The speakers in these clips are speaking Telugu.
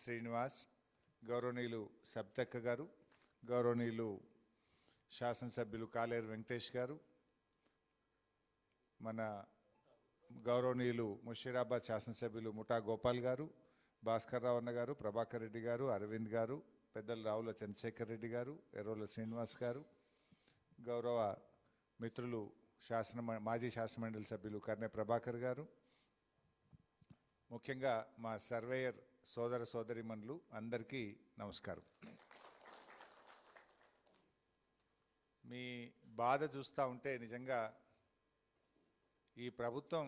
శ్రీనివాస్, గౌరవనీయులు సబ్తక్క గారు, గౌరవనీయులు శాసనసభ్యులు కాలేరు వెంకటేష్ గారు, మన గౌరవనీయులు ముషీరాబాద్ శాసనసభ్యులు ముఠా గోపాల్ గారు, భాస్కర్ రావు అన్న గారు, ప్రభాకర్ రెడ్డి గారు, అరవింద్ గారు, పెద్దలు రావుల చంద్రశేఖర్ రెడ్డి గారు, ఎర్రోల శ్రీనివాస్ గారు, గౌరవ మిత్రులు మాజీ శాసనమండలి సభ్యులు కర్నె ప్రభాకర్ గారు, ముఖ్యంగా మా సర్వేయర్ సోదర సోదరిమణులు అందరికీ నమస్కారం. మీ బాధ చూస్తూ ఉంటే నిజంగా ఈ ప్రభుత్వం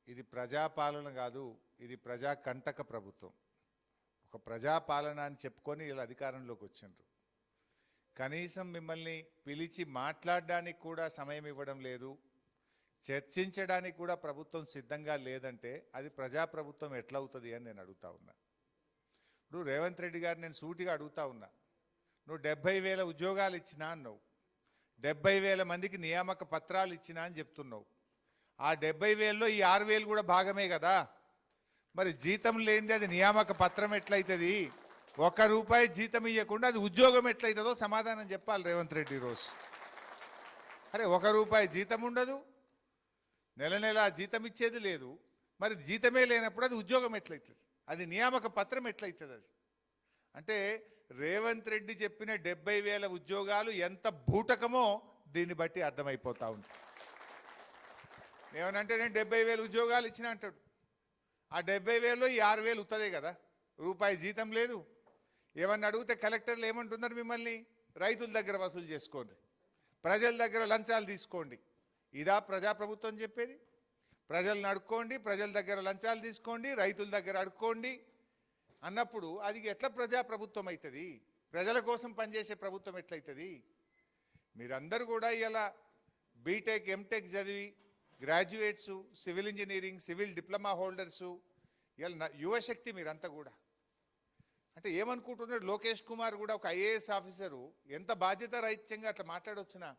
ఇది ప్రజాపాలన కాదు, ఇది ప్రజాకంటక ప్రభుత్వం. ఒక ప్రజాపాలన అని చెప్పుకొని ఇలా అధికారంలోకి వచ్చిండ్రు. కనీసం మిమ్మల్ని పిలిచి మాట్లాడడానికి కూడా సమయం ఇవ్వడం లేదు, చర్చించడానికి కూడా ప్రభుత్వం సిద్ధంగా లేదంటే అది ప్రజాప్రభుత్వం ఎట్లా అవుతుంది అని నేను అడుగుతా ఉన్నా. ఇప్పుడు రేవంత్ రెడ్డి గారు నేను సూటిగా అడుగుతా ఉన్నా, నువ్వు 70,000 ఉద్యోగాలు ఇచ్చినా అన్నావు, 70,000 మందికి నియామక పత్రాలు ఇచ్చినా అని చెప్తున్నావు. ఆ 70,000లో ఈ 6,000 కూడా భాగమే కదా. మరి జీతం లేనిది అది నియామక పత్రం ఎట్లయితుంది? ₹1 జీతం ఇవ్వకుండా అది ఉద్యోగం ఎట్లయితుందో సమాధానం చెప్పాలి రేవంత్ రెడ్డి రోజు. అరే ₹1 జీతం ఉండదు, నెల నెల జీతం ఇచ్చేది లేదు, మరి జీతమే లేనప్పుడు అది ఉద్యోగం ఎట్లయితుంది? అది నియామక పత్రం ఎట్లయితుంది? అది అంటే రేవంత్ రెడ్డి చెప్పిన 70,000 ఉద్యోగాలు ఎంత బూటకమో దీన్ని బట్టి అర్థమైపోతా ఉంది. ఏమనంటే నేను 70,000 ఉద్యోగాలు ఇచ్చిన అంటాడు. ఆ 70,000లో ఈ 6,000 ఉత్తదే కదా, ₹1 జీతం లేదు. ఏమన్నా అడిగితే కలెక్టర్లు ఏమంటున్నారు మిమ్మల్ని? రైతుల దగ్గర వసూలు చేసుకోండి, ప్రజల దగ్గర లంచాలు తీసుకోండి. ఇదా ప్రజాప్రభుత్వం చెప్పేది? ప్రజలను అడుక్కోండి, ప్రజల దగ్గర లంచాలు తీసుకోండి, రైతుల దగ్గర అడుక్కోండి అన్నప్పుడు అది ఎట్లా ప్రజాప్రభుత్వం అవుతుంది? ప్రజల కోసం పనిచేసే ప్రభుత్వం ఎట్లయితుంది? మీరందరూ కూడా ఇలా బీటెక్ ఎంటెక్ చదివి graduates, civil engineering, civil diploma holders, ఇలా యువశక్తి మీరంతా కూడా. అంటే ఏమనుకుంటున్నాడు లోకేష్ కుమార్ కూడా ఒక ఐఏఎస్ ఆఫీసరు ఎంత బాధ్యత రహిత్యంగా అట్లా మాట్లాడొచ్చునా?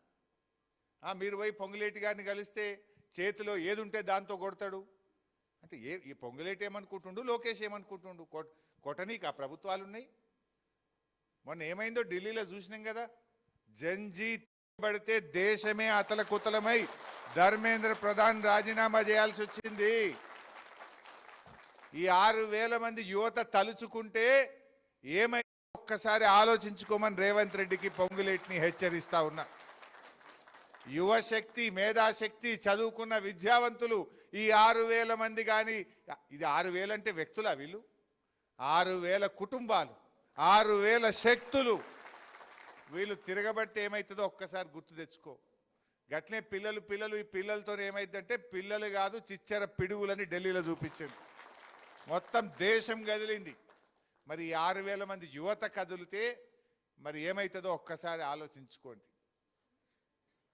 మీరు పోయి పొంగులేటి గారిని కలిస్తే చేతిలో ఏది ఉంటే దాంతో కొడతాడు అంటే ఈ పొంగులేటి ఏమనుకుంటుండు, లోకేష్ ఏమనుకుంటుండు? కొట్టనీకి ఆ ప్రభుత్వాలు ఉన్నాయి. మొన్న ఏమైందో ఢిల్లీలో చూసినాం కదా, జంజీ పడితే దేశమే అతలకుతలమై ధర్మేంద్ర ప్రధాన్ రాజీనామా చేయాల్సి వచ్చింది. ఈ 6,000 మంది యువత తలుచుకుంటే ఏమై ఒక్కసారి ఆలోచించుకోమని రేవంత్ రెడ్డికి పొంగులేటిని హెచ్చరిస్తా ఉన్నా. యువశక్తి, మేధాశక్తి, చదువుకున్న విద్యావంతులు ఈ 6,000 మంది కానీ, ఇది 6,000 అంటే వ్యక్తులా? వీళ్ళు 6,000 కుటుంబాలు, 6,000 శక్తులు. వీళ్ళు తిరగబడితే ఏమవుతుందో ఒక్కసారి గుర్తు తెచ్చుకో. గట్లే పిల్లలు ఈ పిల్లలతో ఏమైందంటే పిల్లలు కాదు చిచ్చర పిడుగులని ఢిల్లీలో చూపించింది. మొత్తం దేశం కదిలింది. మరి 6,000 మంది యువత కదిలితే మరి ఏమవుతుందో ఒక్కసారి ఆలోచించుకోండి.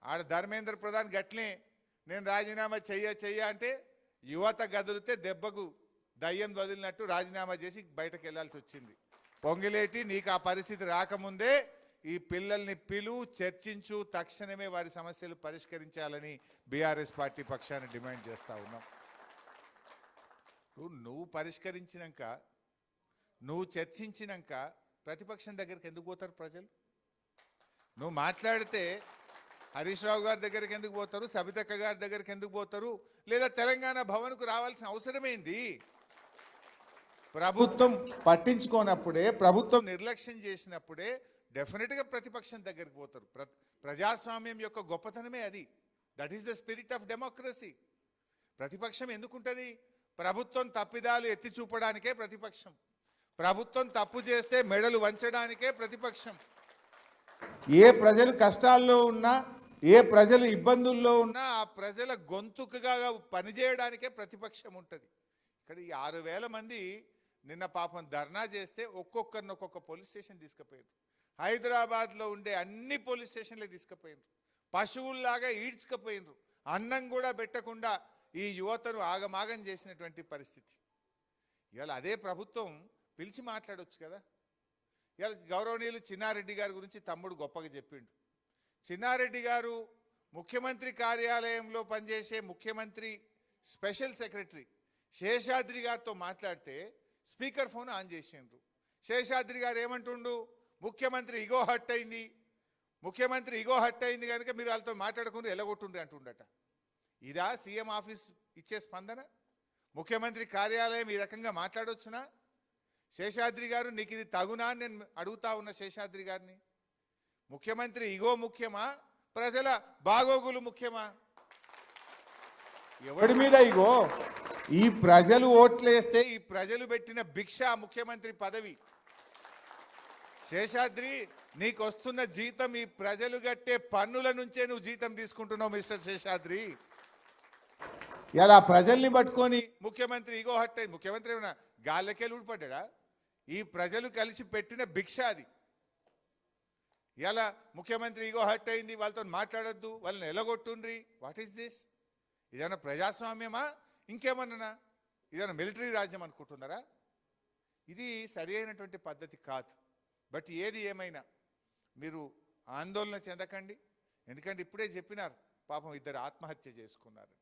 ఆడ ధర్మేంద్ర ప్రధాన్ గట్లే నేను రాజీనామా చెయ్య అంటే యువత కదిలితే దెబ్బకు దయ్యం వదిలినట్టు రాజీనామా చేసి బయటకు వెళ్లాల్సి వచ్చింది. పొంగిలేటి నీకు ఆ పరిస్థితి రాకముందే ఈ పిల్లల్ని చర్చించు, తక్షణమే వారి సమస్యలు పరిష్కరించాలని బీఆర్ఎస్ పార్టీ పక్షాన్ని డిమాండ్ చేస్తూ ఉన్నాం. నువ్వు పరిష్కరించినాక, నువ్వు చర్చించినాక ప్రతిపక్షం దగ్గరికి ఎందుకు పోతారు ప్రజలు? నువ్వు మాట్లాడితే హరీష్ రావు గారి దగ్గరికి ఎందుకు పోతారు, సబితక్క గారి దగ్గరికి ఎందుకు పోతారు, లేదా తెలంగాణ భవన్కు రావాల్సిన అవసరమేంది? ప్రభుత్వం పట్టించుకోనప్పుడే, ప్రభుత్వం నిర్లక్ష్యం చేసినప్పుడే డెఫినెట్గా ప్రతిపక్షం దగ్గరికి పోతారు. ప్రజాస్వామ్యం యొక్క గొప్పతనమే అది. That is the spirit of democracy. ప్రతిపక్షం ఎందుకుంటుంది? ప్రభుత్వం తప్పిదాలు ఎత్తి చూపడానికే ప్రతిపక్షం. ప్రభుత్వం తప్పు చేస్తే మెడలు వంచడానికే ప్రతిపక్షం. ఏ ప్రజలు కష్టాల్లో ఉన్నా, ఏ ప్రజలు ఇబ్బందుల్లో ఉన్నా ఆ ప్రజల గొంతుకుగా పనిచేయడానికే ప్రతిపక్షం ఉంటుంది. ఇక్కడ ఈ 6,000 మంది నిన్న పాపం ధర్నా చేస్తే ఒక్కొక్కరిని ఒక్కొక్క పోలీస్ స్టేషన్ తీసుకుపోయారు. హైదరాబాద్లో ఉండే అన్ని పోలీస్ స్టేషన్లకు తీసుకుపోయినారు. పశువుల్లాగా ఈడ్చుకుపోయినారు. అన్నం కూడా పెట్టకుండా ఈ యువతను ఆగమాగం చేసినటువంటి పరిస్థితి. ఇవాళ అదే ప్రభుత్వం పిలిచి మాట్లాడవచ్చు కదా. ఇవాళ గౌరవనీయులు చిన్నారెడ్డి గారి గురించి తమ్ముడు గొప్పగా చెప్పిండు. చిన్నారెడ్డి గారు ముఖ్యమంత్రి కార్యాలయంలో పనిచేసే ముఖ్యమంత్రి స్పెషల్ సెక్రటరీ శేషాద్రి గారితో మాట్లాడితే స్పీకర్ ఫోన్ ఆన్ చేసిండ్రు. శేషాద్రి గారు ఏమంటుండు, ముఖ్యమంత్రి ఇగో హట్ అయింది, ముఖ్యమంత్రి ఇగో హట్ అయింది కనుక మీరు వాళ్ళతో మాట్లాడకుండా ఎలగొట్టుండ్రి అంటుండట. ఇదా సీఎం ఆఫీస్ ఇచ్చే స్పందన? ముఖ్యమంత్రి కార్యాలయం ఈ రకంగా మాట్లాడొచ్చునా? శేషాద్రి గారు నీకు ఇది తగునా అని నేను అడుగుతా ఉన్న శేషాద్రి గారిని. ముఖ్యమంత్రి ఇగో ముఖ్యమా, ప్రజల బాగోగులు ముఖ్యమా? ఎవడి మీద ఇగో? ఈ ప్రజలు ఓట్లేస్తే ఈ ప్రజలు పెట్టిన భిక్ష ముఖ్యమంత్రి పదవి. శేషాద్రి, నీకు వస్తున్న జీతం ఈ ప్రజలు కట్టే పన్నుల నుంచే నువ్వు జీతం తీసుకుంటున్నావు మిస్టర్ శేషాద్రి. ఇలా ప్రజల్ని పట్టుకొని ముఖ్యమంత్రి ఇగో హట్ అయింది. ముఖ్యమంత్రి ఏమన్నా గాల్లకే ఊడిపడ్డా? ఈ ప్రజలు కలిసి పెట్టిన భిక్ష అది. ఇలా ముఖ్యమంత్రి ఇగో హట్ అయింది, వాళ్ళతో మాట్లాడొద్దు, వాళ్ళని ఎలగొట్టుండ్రి. What is this? ఇదేమన్నా ప్రజాస్వామ్యమా ఇంకేమన్నా? ఇదేమన్నా మిలిటరీ రాజ్యం అనుకుంటున్నారా? ఇది సరి అయినటువంటి పద్ధతి కాదు. బట్ ఏది ఏమైనా మీరు ఆందోళన చెందకండి. ఎందుకంటే ఇప్పుడే చెప్పినారు, పాపం ఇద్దరు ఆత్మహత్య చేసుకున్నారు.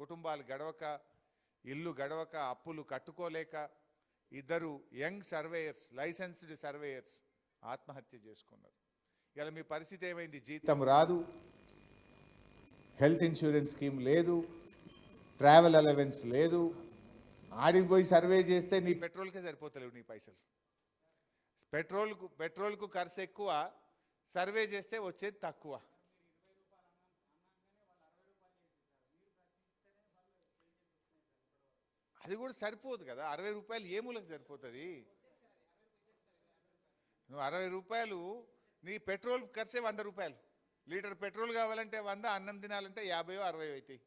కుటుంబాలు గడవక, ఇల్లు గడవక, అప్పులు కట్టుకోలేక ఇద్దరు యంగ్ సర్వేయర్స్, లైసెన్స్డ్ సర్వేయర్స్ ఆత్మహత్య చేసుకున్నారు. ఇలా మీ పరిస్థితి ఏమైంది? జీతం రాదు, హెల్త్ ఇన్సూరెన్స్ స్కీమ్ లేదు, ట్రావెల్ అలవెన్స్ లేదు. ఆడికి పోయి సర్వే చేస్తే నీ పెట్రోల్కే సరిపోతలేవు నీ పైసలు. పెట్రోల్కు ఖర్చు ఎక్కువ, సర్వే చేస్తే వచ్చేది తక్కువ. అది కూడా సరిపోదు కదా. 60 రూపాయలు ఏ మూలకు సరిపోతుంది? నువ్వు 60 రూపాయలు నీ పెట్రోల్ ఖర్చే 100 రూపాయలు. లీటర్ పెట్రోల్ కావాలంటే 100, అన్నం తినాలంటే 50 60 అవుతాయి.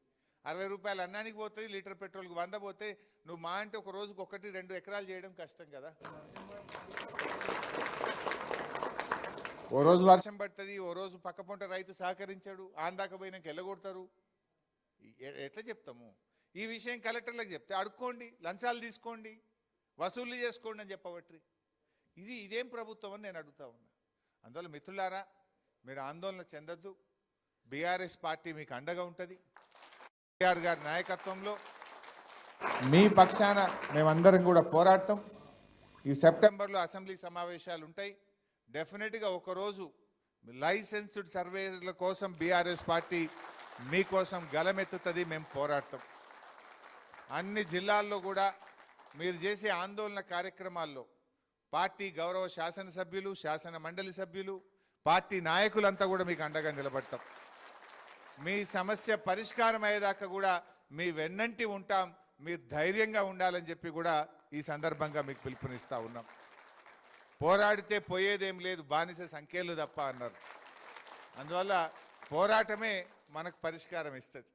60 రూపాయలు అన్నానికి పోతుంది, లీటర్ పెట్రోల్కి 100 పోతే నువ్వు మా అంటే ఒక రోజుకు 1-2 ఎకరాలు చేయడం కష్టం కదా. ఓ రోజు వర్షం పడుతుంది, ఓ రోజు పక్క పొంట రైతు సహకరించాడు, ఆందాక పోయినాక వెళ్ళగొడతారు. ఎట్లా చెప్తాము? ఈ విషయం కలెక్టర్లకు చెప్తే అడుక్కోండి, లంచాలు తీసుకోండి, వసూలు చేసుకోండి అని చెప్పబట్టి ఇదేం ప్రభుత్వం అని నేను అడుగుతా ఉన్నా. అందువల్ల మిత్రులారా, మీరు ఆందోళన చెందొద్దు. బీఆర్ఎస్ పార్టీ మీకు అండగా ఉంటుంది. కేసీఆర్ గారి నాయకత్వంలో మీ పక్షాన మేమందరం కూడా పోరాడతాం. ఈ సెప్టెంబర్లో అసెంబ్లీ సమావేశాలు ఉంటాయి. డెఫినెట్గా ఒకరోజు లైసెన్స్డ్ సర్వేల కోసం బీఆర్ఎస్ పార్టీ మీకోసం గలమెత్తుతుంది. మేము పోరాడతాం. అన్ని జిల్లాల్లో కూడా మీరు చేసే ఆందోళన కార్యక్రమాల్లో పార్టీ గౌరవ శాసనసభ్యులు, శాసన మండలి సభ్యులు, పార్టీ నాయకులంతా కూడా మీకు అండగా నిలబడతాం. మీ సమస్య పరిష్కారం అయ్యేదాకా కూడా మీ వెన్నంటి ఉంటాం. మీరు ధైర్యంగా ఉండాలని చెప్పి కూడా ఈ సందర్భంగా మీకు పిలుపునిస్తా ఉన్నాం. పోరాడితే పోయేదేం లేదు, బానిస సంఖ్యలు తప్ప అన్నారు. అందువల్ల పోరాటమే మనకు పరిష్కారం ఇస్తుంది.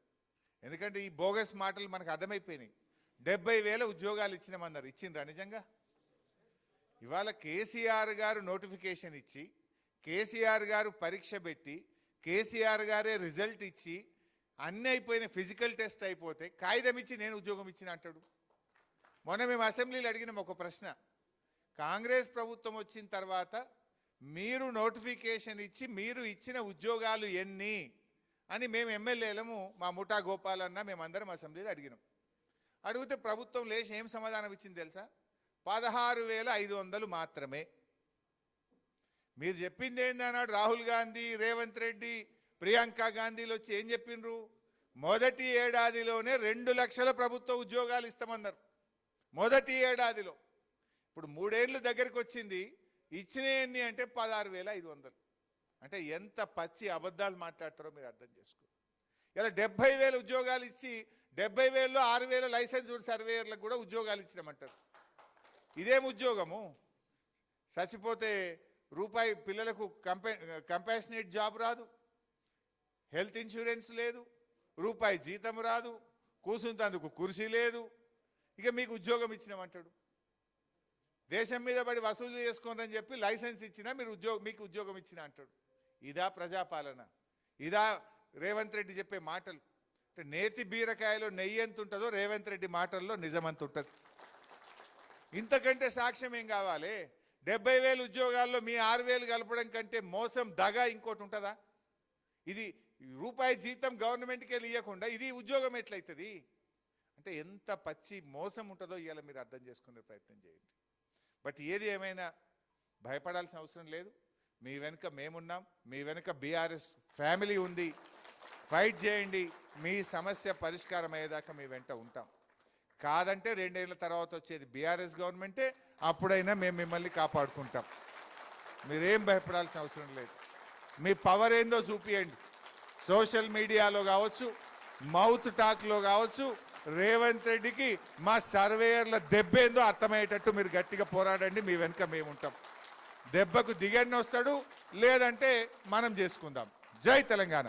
ఎందుకంటే ఈ బోగస్ మాటలు మనకు అర్థమైపోయినాయి. 70,000 ఉద్యోగాలు ఇచ్చినామన్నారు. ఇచ్చిండ్రా నిజంగా? ఇవాళ కేసీఆర్ గారు నోటిఫికేషన్ ఇచ్చి, కేసీఆర్ గారు పరీక్ష పెట్టి, కేసీఆర్ గారే రిజల్ట్ ఇచ్చి, అన్నీ అయిపోయిన, ఫిజికల్ టెస్ట్ అయిపోతే కాగితం ఇచ్చి నేను ఉద్యోగం ఇచ్చిన అంటాడు. మొన్న మేము అసెంబ్లీలో అడిగినాం ఒక ప్రశ్న. కాంగ్రెస్ ప్రభుత్వం వచ్చిన తర్వాత మీరు నోటిఫికేషన్ ఇచ్చి మీరు ఇచ్చిన ఉద్యోగాలు ఎన్ని అని మేము ఎమ్మెల్యేలము, మా ముఠా గోపాలన్న, మేమందరం అసెంబ్లీలో అడిగినాం. అడిగితే ప్రభుత్వం లేచి ఏం సమాధానం ఇచ్చింది తెలుసా? 16,500 మాత్రమే. మీరు చెప్పింది ఏందన్నాడు రాహుల్ గాంధీ, రేవంత్ రెడ్డి, ప్రియాంక గాంధీలు వచ్చి ఏం చెప్పిండ్రు? మొదటి ఏడాదిలోనే 2 లక్షల ప్రభుత్వ ఉద్యోగాలు ఇస్తామన్నారు. మొదటి ఏడాదిలో. ఇప్పుడు 3 ఏళ్ళు దగ్గరికి వచ్చింది, ఇచ్చిన ఎన్ని అంటే 16,500. అంటే ఎంత పచ్చి అబద్ధాలు మాట్లాడతారో మీరు అర్థం చేసుకో. ఇలా 70,000 ఉద్యోగాలు ఇచ్చి 70,000లో 6,000 లైసెన్స్డ్ సర్వేయర్లకు కూడా ఉద్యోగాలు ఇచ్చినామంటారు. ఇదేం ఉద్యోగము? చచ్చిపోతే రూపాయి పిల్లలకు కంపాషనేట్ జాబ్ రాదు, హెల్త్ ఇన్సూరెన్స్ లేదు, రూపాయి జీతం రాదు, కూర్చుంటందుకు కుర్చీ లేదు, ఇక మీకు ఉద్యోగం ఇచ్చినామంటాడు. దేశం మీద పడి వసూలు చేసుకోనని చెప్పి లైసెన్స్ ఇచ్చినా మీకు ఉద్యోగం ఇచ్చినా అంటాడు. ఇదా ప్రజాపాలన? ఇదా రేవంత్ రెడ్డి చెప్పే మాటలు? అంటే నేతి బీరకాయలో నెయ్యి ఎంత ఉంటుందో రేవంత్ రెడ్డి మాటల్లో నిజమంత ఉంటుంది. ఇంతకంటే సాక్ష్యం ఏం కావాలి? 70,000 ఉద్యోగాల్లో మీ 6,000 కలపడం కంటే మోసం, దగ ఇంకోటి ఉంటుందా? ఇది రూపాయి జీతం గవర్నమెంట్కి వెళ్ళి ఇవ్వకుండా ఇది ఉద్యోగం ఎట్లయితుంది? అంటే ఎంత పచ్చి మోసం ఉంటుందో ఇవాళ మీరు అర్థం చేసుకునే ప్రయత్నం చేయండి. బట్ ఏది ఏమైనా భయపడాల్సిన అవసరం లేదు. మీ వెనుక మేమున్నాం, మీ వెనుక బీఆర్ఎస్ ఫ్యామిలీ ఉంది. ఫైట్ చేయండి, మీ సమస్య పరిష్కారం అయ్యేదాకా మీ వెంట ఉంటాం. కాదంటే 2 ఏళ్ల తర్వాత వచ్చేది బీఆర్ఎస్ గవర్నమెంటే, అప్పుడైనా మేము మిమ్మల్ని కాపాడుకుంటాం. మీరేం భయపడాల్సిన అవసరం లేదు. మీ పవర్ ఏందో చూపియండి. సోషల్ మీడియాలో కావచ్చు, మౌత్ టాక్లో కావచ్చు, రేవంత్ రెడ్డికి మా సర్వేయర్ల దెబ్బేందో అర్థమయ్యేటట్టు మీరు గట్టిగా పోరాడండి. మీ వెనుక మేము ఉంటాం. దెబ్బకు దిగని వస్తాడు, లేదంటే మనం చేసుకుందాం. జై తెలంగాణ.